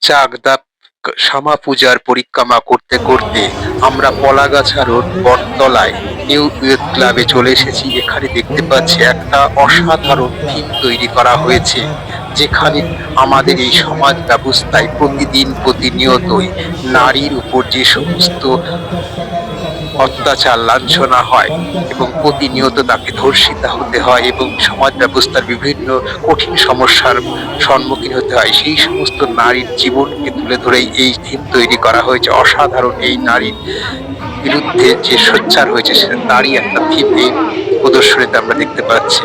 চাকদা শ্যামা পূজার পরিক্রমা করতে করতে আমরা পলাগাছা রোড বটতলায় নিউ ইয়র্ক ক্লাবে চলে এসেছি। এখানে দেখতে পাচ্ছি একটা অসাধারণ থিম তৈরি করা হয়েছে, যেখানে আমাদের এই সমাজ ব্যবস্থায় প্রতিদিন প্রতিনিয়তই নারীর উপর যে সমস্ত অত্যাচার লাঞ্ছনা হয় এবং প্রতিনিয়ত তাকে ধর্ষিতা হতে হয় এবং সমাজ ব্যবস্থার বিভিন্ন কঠিন সমস্যার সম্মুখীন হতে হয়, সেই সমস্ত নারীর জীবনকে তুলে ধরেই এই থিম তৈরি করা হয়েছে। অসাধারণ এই নারীর বিরুদ্ধে যে সোচ্চার হয়েছে সে তারই একটা থিম এই প্রদর্শনীতে আমরা দেখতে পাচ্ছি।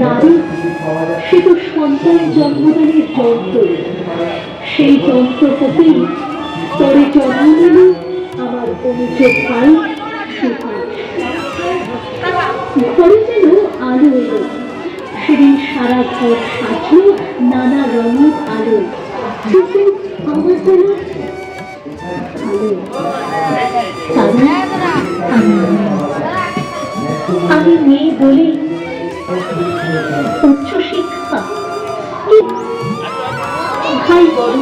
নারী সে তো সন্তানের জন্মদানের যন্ত্র, সেই যন্ত্র হতেই পরে জন্ম নিল আমার অনুযোগ ভাই ঘরে যেন আলো এলো। সেদিন সারা ঘর সাজল নানা রঙের আলো, কিন্তু আমার দ্বারা আমি মেয়ে বলে উচ্চ শিক্ষা, ভাই বড়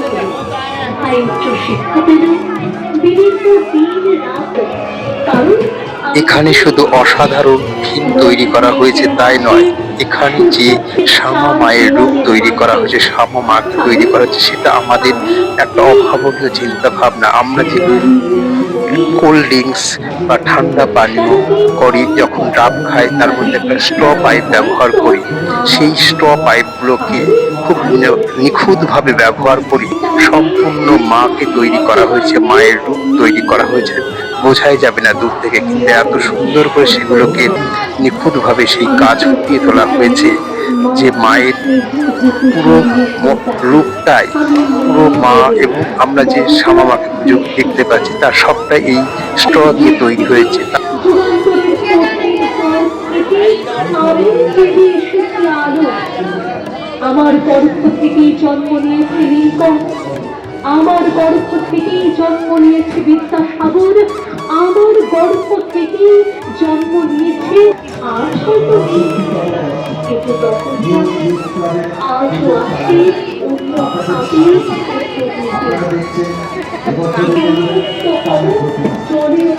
ভাই উচ্চ শিক্ষা পেল দিনের পর দিন রাত। কারণ এখানে শুধু অসাধারণ থিম তৈরি করা হয়েছে তাই নয়, এখানে যে শ্যামা মায়ের রূপ তৈরি করা হয়েছে, শ্যামা মাকে তৈরি করা হয়েছে, সেটা আমাদের একটা অভাবনীয় চিন্তা ভাবনা। আমরা যে কোল্ড ড্রিঙ্কস বা ঠান্ডা পানীয় করি, যখন ডাব খাই তার মধ্যে একটা স্ট্র পাইপ ব্যবহার করি, সেই স্ট্র পাইপগুলোকে খুব নিখুঁতভাবে ব্যবহার করি। সম্পূর্ণ মাকে তৈরি করা হয়েছে, মায়ের রূপ তৈরি করা হয়েছে, বোঝাই যাবে না দূর থেকে, কিন্তু এত সুন্দর করে সেগুলোকে নিখুঁতভাবে সেই কাজ ফুটিয়ে তোলা হয়েছে যে মায়ের পুরো রূপটাই, পুরো মা এবং আমরা যে শ্যামা মাকে পুজো দেখতে পাচ্ছি তার সবটাই এই স্ট্র দিয়ে তৈরি হয়েছে। আমার গর্ভ থেকেই জন্ম নিয়েছে লিঙ্কন, আমার গর্ভ থেকেই জন্ম নিয়েছে বিদ্যাসাগর, আমার গর্ভ থেকেই জন্ম নিয়েছে আজ হয়তো কিন্তু তখন আজও আছে অন্য ভাবে জলের